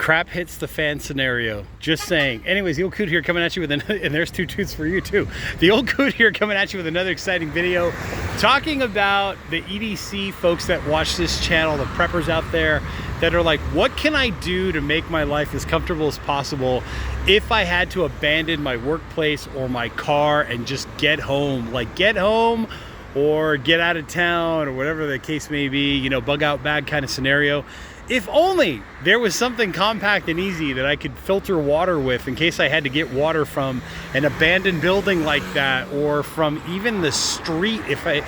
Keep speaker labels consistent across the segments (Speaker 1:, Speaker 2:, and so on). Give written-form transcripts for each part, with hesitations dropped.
Speaker 1: crap hits the fan scenario. Just saying. Anyways, the old Coot here coming at you with another, and there's two toots for you too. The old Coot here coming at you with another exciting video, talking about the EDC folks that watch this channel, the preppers out there that are like, what can I do to make my life as comfortable as possible if I had to abandon my workplace or my car and just get home? Like, get home or get out of town or whatever the case may be, you know, bug out bag kind of scenario. If only there was something compact and easy that I could filter water with in case I had to get water from an abandoned building like that, or from even the street if I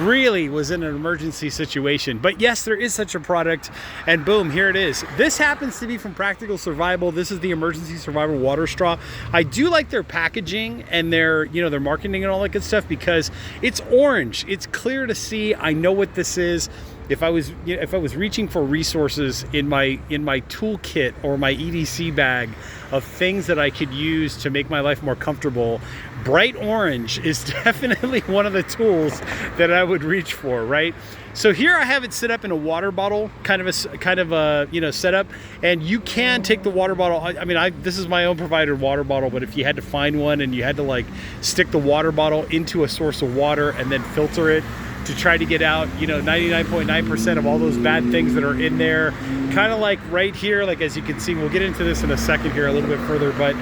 Speaker 1: really was in an emergency situation. But yes, there is such a product, and boom, here it is. This happens to be from Practical Survival. This is the Emergency Survival Water Straw. I do like their packaging and their, you know, their marketing and all that good stuff because it's orange. It's clear to see. I know what this is. If I was reaching for resources in my toolkit or my EDC bag of things that I could use to make my life more comfortable, bright orange is definitely one of the tools that I would reach for, right? So here I have it set up in a water bottle, kind of a you know, setup, and you can take the water bottle. I mean, this is my own provided water bottle, but if you had to find one and you had to like stick the water bottle into a source of water and then filter it to try to get out, you know, 99.9% of all those bad things that are in there, kind of like right here, like as you can see, we'll get into this in a second here a little bit further, but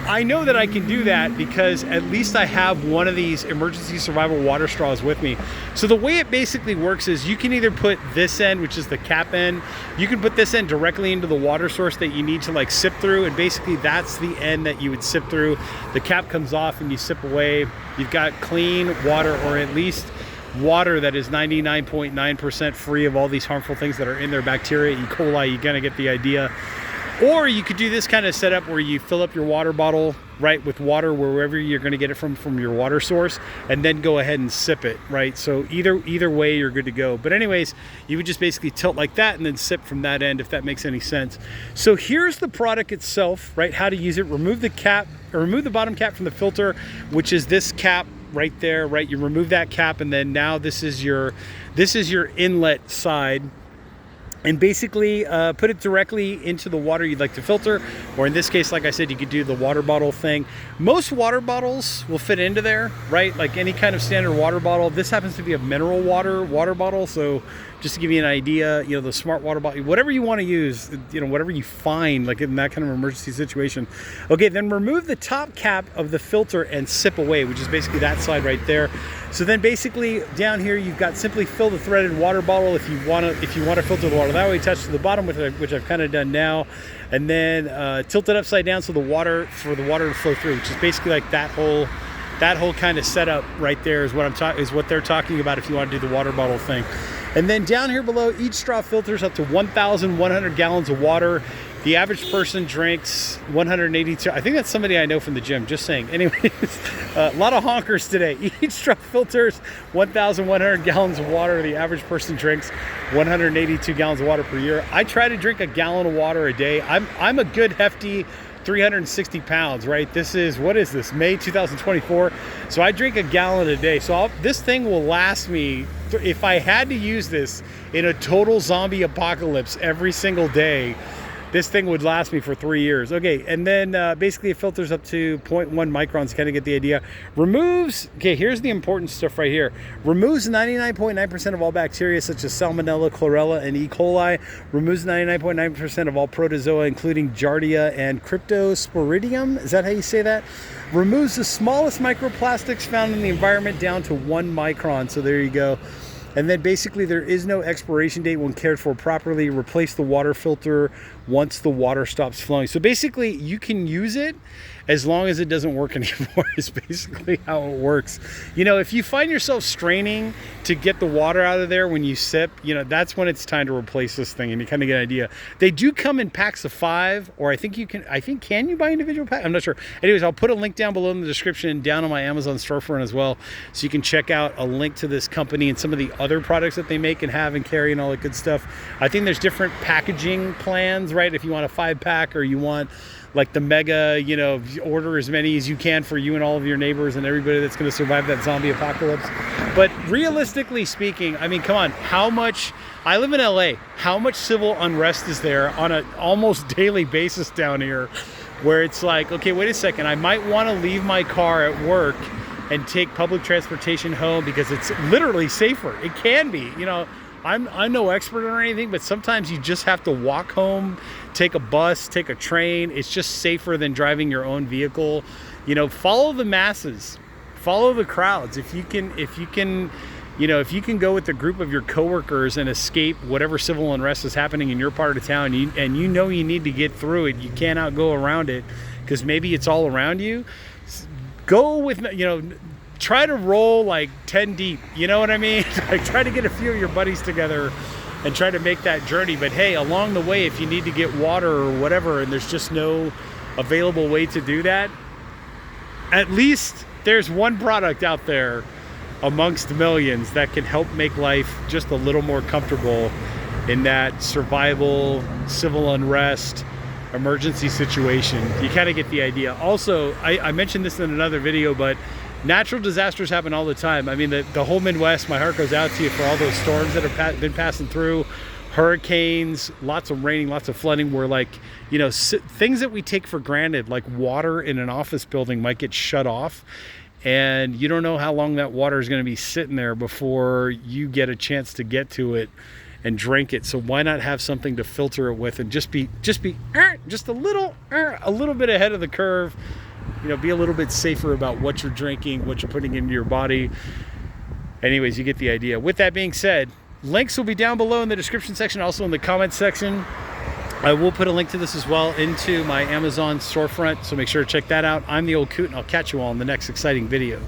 Speaker 1: I know that I can do that because at least I have one of these emergency survival water straws with me. So the way it basically works is you can either put this end, which is the cap end, you can put this end directly into the water source that you need to like sip through, and basically that's the end that you would sip through. The cap comes off and you sip away. You've got clean water, or at least water that is 99.9% free of all these harmful things that are in there, bacteria, E. coli. You're gonna get the idea. Or you could do this kind of setup where you fill up your water bottle, right, with water wherever you're going to get it from your water source, and then go ahead and sip it, right? So either way, you're good to go. But anyways, you would just basically tilt like that and then sip from that end, if that makes any sense. So here's the product itself, right? How to use it. Remove the cap, or remove the bottom cap from the filter, which is this cap right there, right? You remove that cap, and then now this is your inlet side. And basically put it directly into the water you'd like to filter, or in this case, like I said, you could do the water bottle thing. Most water bottles will fit into there, right? Like any kind of standard water bottle. This happens to be a mineral water bottle, so just to give you an idea, you know, the smart water bottle, whatever you want to use, you know, whatever you find, like in that kind of emergency situation. Okay, then remove the top cap of the filter and sip away, which is basically that side right there. So then basically down here, you've got simply fill the threaded water bottle if you want to filter the water that way, touch to the bottom, which I've kind of done now, and then tilt it upside down so the water to flow through, which is basically like that whole kind of setup right there is what they're talking about if you want to do the water bottle thing. And then down here below, each straw filters up to 1,100 gallons of water. The average person drinks 182. I think that's somebody I know from the gym, just saying. Anyways, a lot of honkers today. Each straw filters 1,100 gallons of water. The average person drinks 182 gallons of water per year. I try to drink a gallon of water a day. I'm a good hefty 360 pounds, right? This is, what is this, May 2024? So I drink a gallon a day. So this thing will last me, if I had to use this in a total zombie apocalypse every single day, this thing would last me for 3 years. Okay, and then basically it filters up to 0.1 microns, kind of get the idea. Removes, okay, here's the important stuff right here. Removes 99.9% of all bacteria such as Salmonella, Chlorella, and E. coli. Removes 99.9% of all protozoa, including Giardia and Cryptosporidium. Is that how you say that? Removes the smallest microplastics found in the environment down to 1 micron. So there you go. And then basically there is no expiration date when cared for properly. Replace the water filter once the water stops flowing. So basically you can use it as long as it doesn't work anymore is basically how it works. You know, if you find yourself straining to get the water out of there when you sip, you know, that's when it's time to replace this thing, and you kind of get an idea. They do come in packs of 5, or can you buy individual packs? I'm not sure. Anyways, I'll put a link down below in the description, down on my Amazon storefront as well, so you can check out a link to this company and some of the other other products that they make and have and carry and all that good stuff. I think there's different packaging plans, right? If you want a 5-pack or you want like the mega, you know, order as many as you can for you and all of your neighbors and everybody that's going to survive that zombie apocalypse. But realistically speaking, I mean, come on, how much, I live in LA, how much civil unrest is there on an almost daily basis down here, where it's like, okay, wait a second, I might want to leave my car at work and take public transportation home because it's literally safer. It can be, you know, I'm no expert or anything, but sometimes you just have to walk home, take a bus, take a train. It's just safer than driving your own vehicle. You know, follow the masses, follow the crowds. If you can, you know, if you can go with a group of your coworkers and escape whatever civil unrest is happening in your part of town, and you know you need to get through it, you cannot go around it because maybe it's all around you. Go with, you know, try to roll like 10 deep, you know what I mean? Like try to get a few of your buddies together and try to make that journey. But hey, along the way, if you need to get water or whatever and there's just no available way to do that, at least there's one product out there amongst millions that can help make life just a little more comfortable in that survival, civil unrest, emergency situation. You kind of get the idea. Also, I mentioned this in another video, but natural disasters happen all the time. I mean, the whole Midwest, my heart goes out to you for all those storms that have been passing through, hurricanes, lots of raining, lots of flooding, where like, you know, things that we take for granted, like water in an office building might get shut off. And you don't know how long that water is going to be sitting there before you get a chance to get to it and drink it. So why not have something to filter it with and just be just a little bit ahead of the curve. You know, be a little bit safer about what you're drinking, what you're putting into your body. Anyways, you get the idea. With that being said, links will be down below in the description section, also in the comments section. I will put a link to this as well into my Amazon storefront, so make sure to check that out. I'm the Old Coot, and I'll catch you all in the next exciting video.